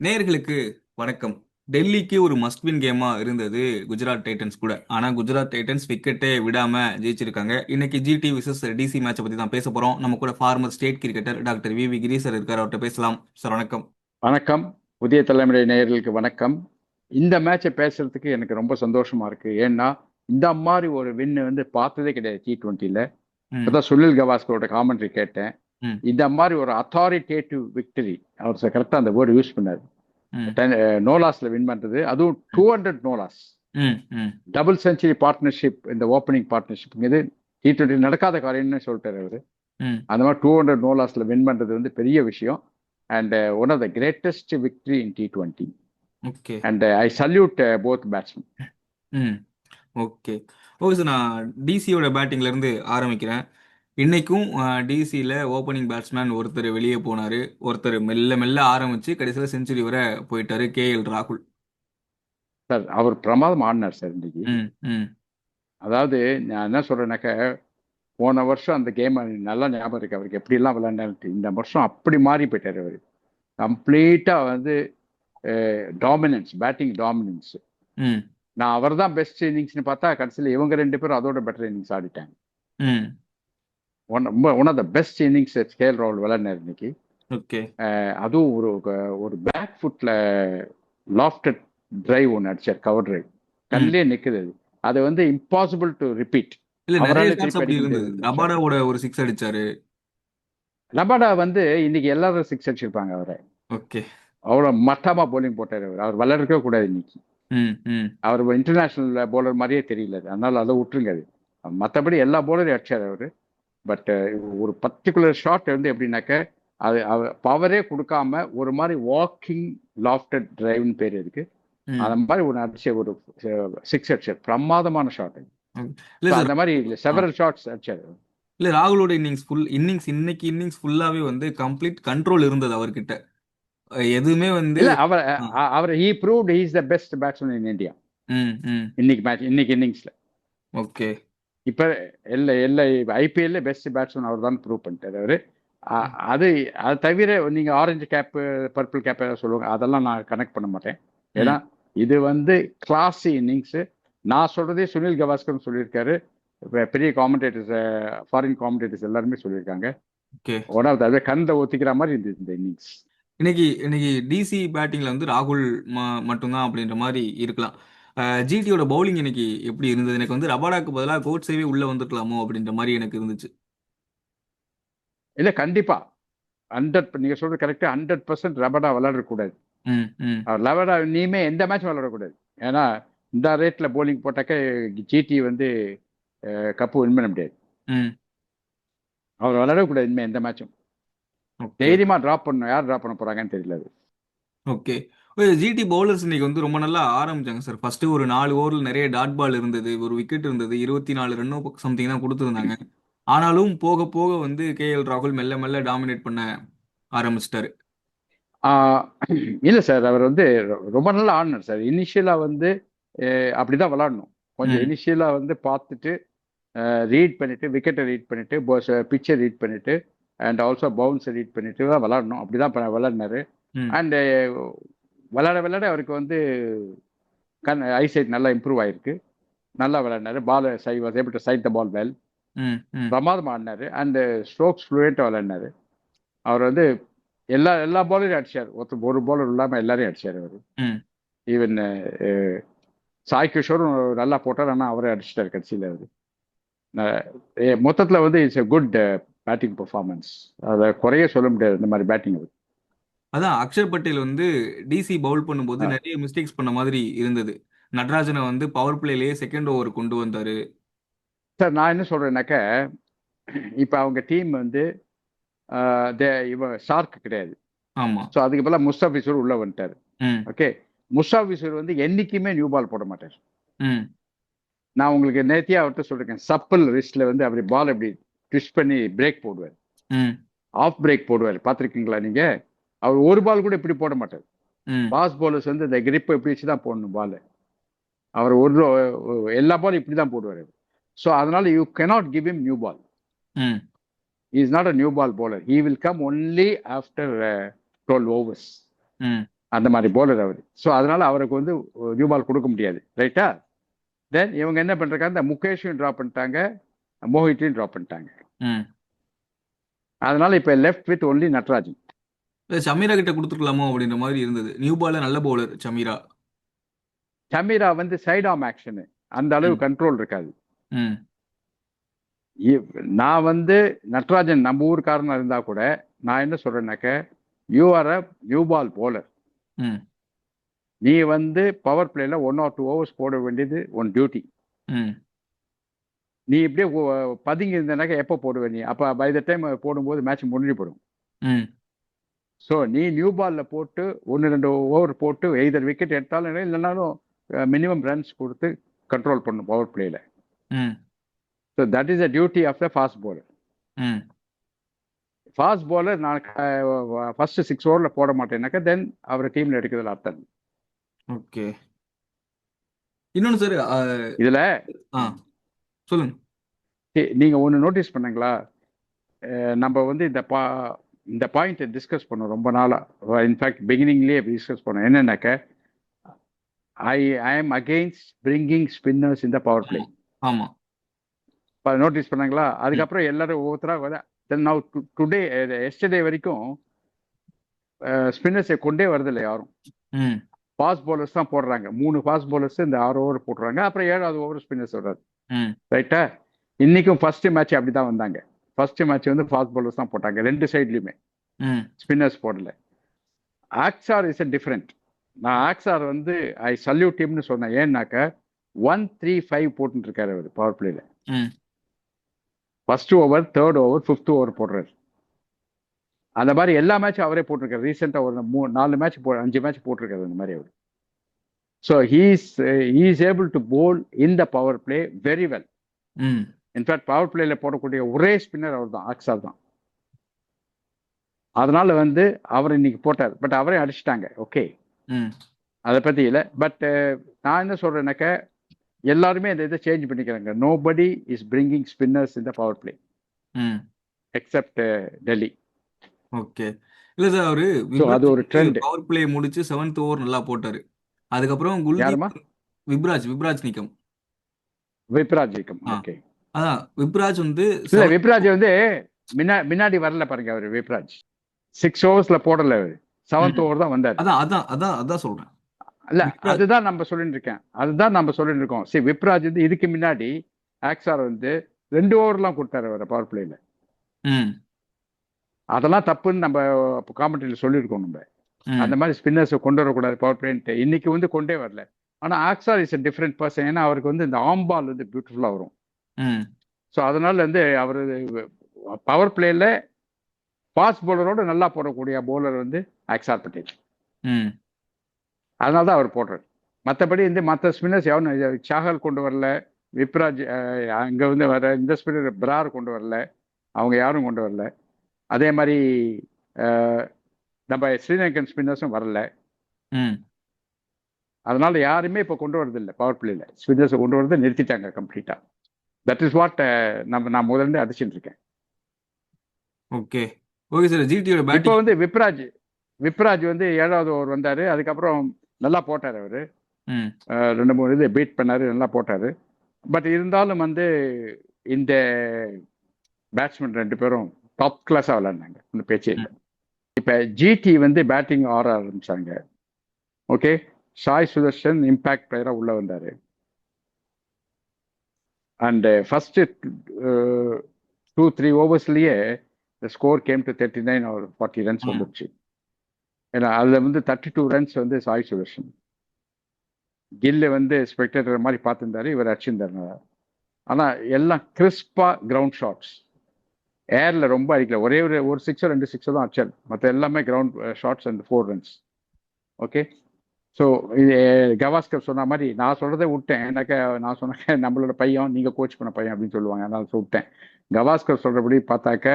நேயர்களுக்கு வணக்கம். டெல்லிக்கு ஒரு மஸ்ட் வின் கேமா இருந்தது குஜராத் டைட்டன்ஸ் கூட. ஆனா குஜராத் டைட்டன்ஸ் விக்கெட்டே விடாம ஜெயிச்சிருக்காங்க. இன்னைக்கு ஜிடி விசஸ் டிசி மேட்சை பத்தி தான் பேச போறோம். நம்ம கூட former state cricketer doctor V Giri sir இருக்கார். அவர்கிட்ட பேசலாம். சார் வணக்கம். வணக்கம். புதிய தலைமுறை நேயர்களுக்கு வணக்கம். இந்த மேட்சை பேசுறதுக்கு எனக்கு ரொம்ப சந்தோஷமா இருக்கு. ஏன்னா இந்த மாதிரி ஒரு வின் பார்த்ததே கிடையாது T20ல. ம், இப்பதான் சுனில் கவாஸ்கரோட காமெண்ட்ரி கேட்டேன். ம், இந்த மாதிரி ஒரு அத்தாரிட்டேட்டிவ் விக்டரி, அவர் கரெக்டா அந்த வேர்டு யூஸ் பண்ணாரு. ம், நோலாஸ்ல வின் பண்றது, அதுவும் 200 நோலாஸ், ம், ம். Double century partnership. இந்த ஓப்பனிங் பார்ட்னர்ஷிப் இது T20 நடக்காத காரியம்னு சொல்லிட்டாரு அவரு. ம். அந்த மாதிரி 200 நோலாஸ்ல வின் பண்றது பெரிய விஷயம். And one of the greatest victory in T20. Okay. And I salute both batsmen. Hmm. Okay. Okay sir, நான் டிசியோட பேட்டிங்ல இருந்து ஆரம்பிக்கிறேன். இன்னைக்கும் டிசியில் ஓப்பனிங் பேட்ஸ்மேன் ஒருத்தர் வெளியே போனார். ஒருத்தர் மெல்ல மெல்ல ஆரம்பித்து கடைசியில் செஞ்சுரி வரை போயிட்டாரு, KL ராகுல். சார் அவர் பிரமாதம் ஆடினார் சார் இன்னைக்கு. ம், ம், அதாவது நான் என்ன சொல்றேன்னாக்க, போன வருஷம் அந்த கேம் நல்லா ஞாபகம் இருக்கு அவருக்கு, எப்படிலாம் விளையாண்டாரு. இந்த வருஷம் அப்படி மாறி போயிட்டார் அவர். கம்ப்ளீட்டா டாமினன்ஸ், பேட்டிங் டாமினன்ஸ். ம், நான் அவர் தான் பெஸ்ட் இன்னிங்ஸ்னு பார்த்தா கடைசியில் இவங்க ரெண்டு பேரும் அதோட பெட்டர் இன்னிங்ஸ் ஆடிட்டாங்க. ம். One of the best innings KL ராகுல் விளையாடினார் இன்னைக்கு. ஓகே. அதுவும் ஒரு ஒரு பேக் ஃபுட்ல லாஃப்டட் டிரைவ் ஒன்று அடிச்சார், கவர் டிரைவ். ம். கண்ணிலே நிற்குது அது. அது இம்பாசிபிள் டு ரிப்பீட். இல்ல, நிறைய அவரால் ஷாட்ஸ் திருப்பி அப்படி அடிக்க இருந்தது. முடியாது ஷாட். ரபாடாவோட ஒரு சிக்ஸ் அடிச்சாரு. லபாடா இன்னைக்கு எல்லாரும் சிக்ஸ் அடிச்சிருப்பாங்க அவரை. ஓகே. அவ்வளோ மட்டமா போலிங் போட்டார் அவர். அவர் விளையாடவே கூடாது இன்னைக்கு. ம், ம், அவர் இன்டர்நேஷனல் போலர் மாதிரியே தெரியல. அதனால அதை விட்டுருங்க. அது மற்றபடி எல்லா போலரையும் அடிச்சார் அவர். பட் ஒரு பர்டிகுலர் ஷாட் எப்படின்னாக்க, அது பவரே கொடுக்காம ஒரு மாதிரி வாக்கிங் லாஃப்டட் டிரைவ்னு பேர் இருக்கு. ம். அந்த மாதிரி ஒரு அடிச்ச ஒரு சிக்ஸ் அடிச்சார், பிரமாதமான ஷாட். ஓகே. இல்ல சார். அந்த மாதிரி ஆ. செவரல் ஷாட்ஸ் அடிச்சார். இல்ல, ராகுலோட இன்னைக்கு இன்னிங்ஸ் ஃபுல்லாவே கம்ப்ளீட் கண்ட்ரோல் இருந்தது அவர்கிட்ட. எதுவுமே இல்ல, அவர் ஆ. அவர் he proved he is the best batsman in India. ம், ம். இன்னைக்கு மேட்ச், இன்னைக்கு இன்னிங்ஸ்ல. ஓகே. இப்ப எல்லா IPL பெஸ்ட் பேட்ஸ்மேன் அவர் தான் ப்ரூவ் பண்ணிட்டாரு அவரு. ம், அது அது தவிர நீங்க ஆரஞ்சு கேப், பர்பிள் கேப் சொல்லுவாங்க, அதெல்லாம் நான் கனெக்ட் பண்ண மாட்டேன். ஏன்னா ம். இது கிளாசி இன்னிங்ஸ். நான் சொல்றதே சுனில் கவாஸ்கர் சொல்லியிருக்காரு. பெரிய காமெண்டேட்டர்ஸ், ஃபாரின் காமெண்டேட்டர்ஸ் எல்லாருமே சொல்லியிருக்காங்க. ஓகே. ஒன் ஆஃப் த கண்ட ஒத்திக்கிற மாதிரி இருந்தது இந்த இன்னிங்ஸ். இன்னைக்கு இன்னைக்கு டிசி பேட்டிங்ல ராகுல் மட்டும்தான் அப்படின்ற மாதிரி இருக்கலாம். ஜிடியோட பவுலிங் இன்னைக்கு எப்படி இருந்தது? எனக்கு ரபாடாக்கு பதிலாக கோட்ஸேவே உள்ள வந்துருக்கலாமோ அப்படின்ற மாதிரி எனக்கு இருந்துச்சு. இல்ல, கண்டிப்பா 100, நீங்க சொல்றது கரெக்டா. 100% ரபடா விளையாடக்கூடாது. ம், ம், அவர் லெவடா இனிமே எந்த மேட்ச் விளையாடக்கூடாது. ஏன்னா இந்த ரேட்ல போலிங் போட்டாக்க ஜிடி கப்பு வின் பண்ண முடியாது. ம். அவர் விளையாடக்கூடாது இனிமே எந்த மேட்சும். ஓகே. தைரியமா டிராப் பண்ணணும். யார் டிராப் பண்ண போறாங்கன்னு தெரியல அது. ஓகே. ஜிடி பவுலர்ஸ் இன்னைக்கு ரொம்ப நல்லா ஆரம்பிச்சாங்க சார். ஃபர்ஸ்ட் ஒரு 4 ஓவரில் நிறைய டாட் பால் இருந்தது, ஒரு விக்கெட் இருந்தது, 24 ரன்னோ சம்திங் தான் கொடுத்துருந்தாங்க. ஆனாலும் போக போக KL ராகுல் மெல்ல மெல்ல டாமினேட் பண்ண ஆரம்பிச்சிட்டாரு. ஆஹ் இல்ல சார், அவர் ரொம்ப நல்லா ஆடினார் சார். இனிஷியலா அப்படிதான் விளையாடணும். கொஞ்சம் ம், இனிஷியலா பார்த்துட்டு, ரீட் பண்ணிட்டு, விக்கெட்டை ரீட் பண்ணிட்டு, பிச்சை ரீட் பண்ணிட்டு, அண்ட் ஆல்சோ பவுன்ஸை ரீட் பண்ணிட்டு தான் விளையாடணும். அப்படிதான் விளையாடினாரு. ம், அண்ட் விளையாட விளையாட அவருக்கு ஐசைட் நல்லா இம்ப்ரூவ் ஆயிருக்கு. நல்லா விளையாடினாரு. Ball was able to side the ball well. ம், ம், பிரமாதமா ஆடினாரு. And strokes ஃப்ளூயண்டா விளையாடினாரு. அவர் எல்லா எல்லா பாலரையும் அடிச்சார். ஒரு பாலர் இல்லாம எல்லாரையும் அடிச்சார் அவர். ம். ஈவன் சாய் கிஷோரும் நல்லா போட்டார். ஆனால் அவரே அடிச்சிட்டார் கடைசியில் அவர். மொத்தத்தில் it's a good batting performance. அதை குறைய சொல்ல முடியாது இந்த மாதிரி பேட்டிங். அதான் அக்ஷர் பட்டேல் டிசி பவுல் பண்ணும்போது நிறைய மிஸ்டேக்ஸ் பண்ண மாதிரி இருந்தது. நடராஜனை பவர் பிளேலேயே செகண்ட் ஓவர் கொண்டு வந்தாரு. சார், நான் என்ன சொல்றேன்னாக்க, இப்போ அவங்க டீம் இவ ஷார்க் கிடையாது. ஆமா. ஸோ அதுக்கு பதிலாக முஸ்தாபிசூர் உள்ள வந்துட்டார். ம், ஓகே. முஸ்தாபிசூர் என்னைக்குமே நியூ பால் போட மாட்டார். ம், நான் உங்களுக்கு நேத்தியா அவர்கிட்ட சொல்லிருக்கேன். சப்பல் ரிஸ்ட்ல அப்படி பால் அப்படி ட்விஸ்ட் பண்ணி பிரேக் போடுவார். ம், ஆஃப் பிரேக் போடுவார். பார்த்துருக்கீங்களா நீங்க? அவர் ஒரு பால் கூட இப்படி போட மாட்டார். ம், பாஸ் பாலர்ஸ் இந்த கிரிப்பை இப்படி வச்சு தான் போடணும் பால். அவர் எல்லா பாலும் இப்படி தான் போடுவார். ஸோ அதனால you cannot give him new ball. Hmm. He is not a new ball bowler. He will come only after 12 overs. ம். அந்த மாதிரி போலர் அவர். ஸோ அதனால அவருக்கு வந்து நியூ பால் கொடுக்க முடியாது, ரைட்டா? தென் இவங்க என்ன பண்றாங்க, இந்த முகேஷையும் ட்ராப் பண்ணிட்டாங்க, மோஹித்தையும் ட்ராப் பண்ணிட்டாங்க. ம். அதனால இப்ப லெஃப்ட் வித் ஒன்லி நட்ராஜன். இல்ல சமீரா கிட்ட கொடுத்துருக்கலாமோ அப்படின்ற மாதிரி இருந்தது. நியூ பால்ல நல்ல பவுலர் சமீரா. சமீரா வந்து சைட் ஆம் ஆக்ஷனு, அந்த அளவு ம். கண்ட்ரோல் இருக்காது. ம். நான் வந்து நட்ராஜன் நம்ம ஊருக்காரனா இருந்தா கூட நான் என்ன சொல்றேன்னாக்க, you are a new ball bowler. ம். நீ வந்து பவர் பிளேல 1 or 2 ஓவர்ஸ் போட வேண்டியது உன் டியூட்டி. ம். நீ இப்படியே பதுங்கி இருந்தனாக்க எப்போ போடுவ நீ? அப்ப பை த டைம் போடும்போது மேட்ச் முடிஞ்சு போடும். ம். ஸோ நீ நியூ பால்ல போட்டு 1-2 ஓவர் போட்டு எய்தர் விக்கெட் எடுத்தாலும் இல்லைனாலும் மினிமம் ரன்ஸ் கொடுத்து கண்ட்ரோல் பண்ணும் பவர் பிளேல. Hmm. So that is the duty of the fast bowler. Hmm. Fast bowler நான் ஃபர்ஸ்ட் 6 ஓவர்ல போட மாட்டேன்னாக்கா தென் அவரை டீம்ல எடுக்கிறதுல அர்த்தம். ஓகே. இன்னொன்னு சார். இதுல ஆ சொல்லுங்க. நீங்க ஒன்று நோட்டீஸ் பண்ணீங்களா? நம்ம வந்து இந்த பாயிண்ட் டிஸ்கஸ் பண்ணோம் ரொம்ப நாளா. இன்ஃபேக்ட் பிகினிங்லேயே டிஸ்கஸ் பண்ணோம். என்னன்னாக்க, ஐ ஆம் அகெயின்ஸ்ட் பிரிங்கிங் ஸ்பின்னர்ஸ் இந்த பவர் பிளே. ஆமா. நோட்டீஸ் பண்ணாங்களா? ம். அதுக்கப்புறம் எல்லாரும் ஒவ்வொருத்தரா நவ் டுடே எஸ்டர்டே வரைக்கும் ஸ்பின்னர்ஸை கொண்டே வரதில்லை யாரும். ம். ஃபாஸ்ட் bowlers தான் போடுறாங்க. 3 ஃபாஸ்ட் bowlers இந்த 6 ஓவர் போடுறாங்க. அப்புறம் 7வது ஓவர் ஸ்பின்னர்ஸ் வர்றாரு, ம். ரைட்டா? இன்னைக்கும் ஃபர்ஸ்ட் மேட்ச் அப்படிதான் வந்தாங்க. ஃபர்ஸ்ட் மேட்ச் வந்து ஃபாஸ்ட் bowlers தான் போட்டாங்க, ரெண்டு சைட்லயுமே. ம். ஸ்பின்னர்ஸ் போடல. ஆக்சார் இஸ் அ டிஃப்ரெண்ட். நான் ஆக்சார் வந்து ஐ சல்யூட் டீம்னு சொன்னேன். ஏன்னாக்க 1-3-5 போட்டுட்டு இருக்காரு அவர் பவர் பிளேல. ம். First over, third over, 5th over போடுறாரு. அந்த மாதிரி எல்லா மேட்சும் அவரே போட்டிருக்காரு. ரீசெண்டா ஒரு 4 மேட்ச் 5 மேட்ச் போட்டிருக்காரு அந்த மாதிரி அவர். So he's able to bowl in the power play very well. ம். இன்ஃபேக்ட் பவர் பிளேல போடக்கூடிய ஒரே ஸ்பின்னர் அவர் தான், ஆக்சார் தான். அதனால வந்து அவர் இன்னைக்கு போட்டார். பட் அவரே அடிச்சிட்டாங்க. ஓகே, ம். அதை பத்தி இல்லை. பட் நான் என்ன சொல்றேன்னாக்க, எல்லாருமே இந்த இதை சேஞ்ச் பண்ணிக்கிறாங்க. Nobody is bringing spinners in the power play ம். எக்ஸப்ட் டெல்லி. ஓகே. இல்ல சார், அவரு ஸோ அது ஒரு ட்ரெண்ட். பவர் பிளே முடிச்சு 7th ஓவர் நல்லா போட்டாரு. அதுக்கப்புறம் குல்தீப் யாருமா? விப்ராஜ் நிக்கம். விப்ராஜ் ஜெயிக்கும். ஆ ஓகே. அதான் விப்ராஜ் வந்து இல்ல, விப்ராஜ் வந்து முன்னாடி வரல பாருங்க. அவர் விப்ராஜ் 6 ஓவர்ஸ்ல போடல. அவர் 7th ஓவர் தான் வந்தாரு. அதான் அதான் அதான் அதான் சொல்றேன். இல்ல, விப்ராஜ் அதுதான் நம்ம சொல்லிட்டு இருக்கேன். அதுதான் நம்ம சொல்லிட்டு இருக்கோம். சரி, விப்ராஜ் வந்து இதுக்கு முன்னாடி ஆக்சார் வந்து 2 ஓவர்லாம் கொடுத்தாரு அவர் பவர் பிளேல. ம். அதெல்லாம் தப்புன்னு நம்ம காமெண்ட்ரியில சொல்லியிருக்கோம். நம்ம ம். அந்த மாதிரி ஸ்பின்னர்ஸை கொண்டு வரக்கூடாது பவர் பிளேன்ட்டு. இன்னைக்கு வந்து கொண்டே வரல. ஆனா ஆக்சார் இஸ் a டிஃப்ரெண்ட் பர்சன். ஏன்னா அவருக்கு வந்து இந்த ஆம் பால் வந்து பியூட்டிஃபுல்லா வரும். ம். ஸோ அதனால வந்து அவர் பவர் பிளேல ஃபாஸ்ட் bowler-ஓட நல்லா போடக்கூடிய bowler வந்து அக்சார் பட்டேல். ம். அதனால தான் அவர் போடுறாரு. மற்றபடி இந்த மற்ற ஸ்பின்னர்ஸ் யாரும் சாகல் கொண்டு வரல. விப்ராஜ் அங்க வந்து வர இந்த ஸ்பின்னர் பிரார் கொண்டு வரல. அவங்க யாரும் கொண்டு வரல. அதே மாதிரி நம்ம ஸ்ரீலங்கன் ஸ்பின்னர்ஸும் வரல. ம். அதனால யாருமே இப்போ கொண்டு வரதில்லை பவர் பிளேல. ஸ்பின்னர்ஸை கொண்டு வரதை நிறுத்திட்டாங்க கம்ப்ளீட்டா. தட் இஸ் வாட் நான் முதல்ல அடிச்சுட்டு இருக்கேன். ஓகே. Okay sir. ஜிடியோட இப்போ பேட்டிங். வந்து விப்ராஜ் வந்து 7வது ஓவர் வந்தாரு. அதுக்கப்புறம் நல்லா போட்டாரு அவரு. ம். 2-3 இது பீட் பண்ணாரு, நல்லா போட்டாரு. பட் இருந்தாலும் வந்து இந்த பேட்ஸ்மேன் 2 பேரும் டாப் கிளாஸா விளையாடினாங்க, ஒன்றும் பேச்சே இல்லை. இப்ப ஜிடி வந்து பேட்டிங் ஆட ஆரம்பிச்சாங்க. ஓகே, சாய் சுதர்ஷன் இம்பாக்ட் பிளேயரா உள்ள வந்தாரு. அண்ட் ஃபர்ஸ்ட் 2-3 ஓவர்ஸ்லயே score came to 39 or 40 runs வந்துருச்சு. ஏன்னா அதுல வந்து 32 ரன்ஸ் வந்து சாய் சுதர்ஷன். கில்லு வந்து ஸ்பெக்டேட்டர் மாதிரி பார்த்துருந்தாரு, இவர் அடிச்சிருந்தாரு. ஆனா எல்லாம் கிறிஸ்பா கிரவுண்ட் ஷாட்ஸ். ஏர்ல ரொம்ப அடிக்கல. ஒரே ஒரு 6 2 6 தான் அடிச்சார். மற்ற எல்லாமே ground shots and 4 runs. Okay. So இது கவாஸ்கர் சொன்ன மாதிரி நான் சொல்றதை விட்டேன். எனக்கு நான் சொன்னேன் நம்மளோட பையன், நீங்க கோச் பண்ண பையன் அப்படின்னு சொல்லுவாங்க. அதனால விட்டேன். கவாஸ்கர் சொல்றபடி பார்த்தாக்க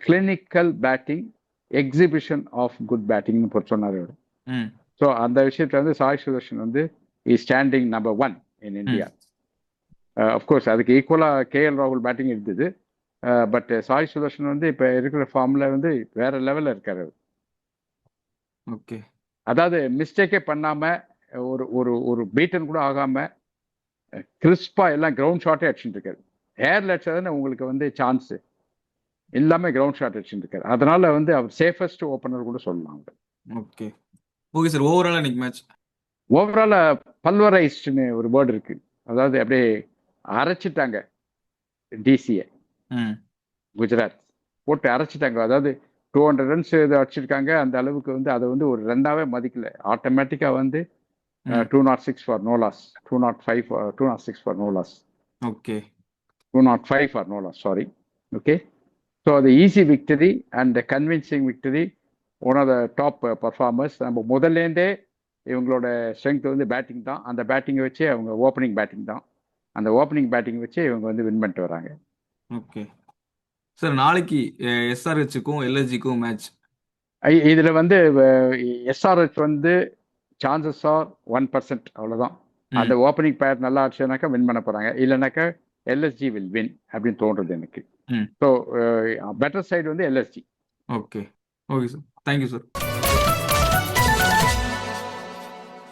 clinical batting, exhibition of good பேட்டிங்னு சொன்னார் அவர். ம். ஸோ அந்த விஷயத்துல வந்து சாய் சுதர்ஷன் வந்து is standing number 1 in India. Of course அதுக்கு ஈக்குவலா கேஎல் ராகுல் பேட்டிங் இருந்தது. பட் சாய் சுதர்ஷன் வந்து இப்ப இருக்கிற ஃபார்ம்ல வந்து வேற லெவல்ல இருக்காரு. ஓகே. அதாவது மிஸ்டேக்கே பண்ணாம ஒரு ஒரு ஒரு பீட்டன் கூட ஆகாம கிறிஸ்பா எல்லாம் கிரவுண்ட் ஷாட்டே அடிச்சுட்டு இருக்காரு. ஏர்ல அடிச்சதானே உங்களுக்கு வந்து சான்ஸ், எல்லாமே கிரவுண்ட் ஷாட் அடிச்சுட்டு இருக்காரு. அதனால வந்து அவர் சேஃபஸ்ட் ஓப்பனர் கூட சொல்லலாம். ஓகே ஓகே சார், ஓவராலா இன்னைக்கு மேட்ச் ஓவரால பல்வரைஸ்ட்னு ஒரு வேர்டு இருக்கு. அதாவது அப்படியே அரைச்சிட்டாங்க டிசியை, ம் குஜராத் போட்டு அரைச்சிட்டாங்க. அதாவது 200 ரன்ஸ் அடிச்சிருக்காங்க. அந்த அளவுக்கு வந்து அதை வந்து ஒரு ரன்னாவே மதிக்கல. ஆட்டோமேட்டிக்கா வந்து ம் 206 for no loss, 206 for no loss, okay 205 for no loss, sorry. Okay, so அது easy victory and convincing victory. One of the top performers. நம்ம முதல்லேருந்தே இவங்களோட ஸ்ட்ரென்த் வந்து பேட்டிங் தான். அந்த பேட்டிங்கை வச்சு அவங்க ஓப்பனிங் பேட்டிங் தான். அந்த ஓப்பனிங் பேட்டிங் வச்சு இவங்க வந்து வின் பண்ணிட்டு வராங்க. ஓகே சார், நாளைக்கு எஸ்ஆர்ஹெச்சுக்கும் எல்எஸ்ஜிக்கும் மேட்ச். இதுல வந்து எஸ்ஆர்ஹெச் வந்து சான்சஸ் ஆர் 1%, அவ்வளவுதான். அந்த ஓப்பனிங் பேர் நல்லா ஆச்சுனாக்கா வின் பண்ண போறாங்க, இல்லைனாக்கா எல்எஸ்ஜி வில் வின் அப்படின்னு தோன்றது எனக்கு. ம் ஸோ பெட்டர் சைடு வந்து LSG. Okay okay sir, thank you sir.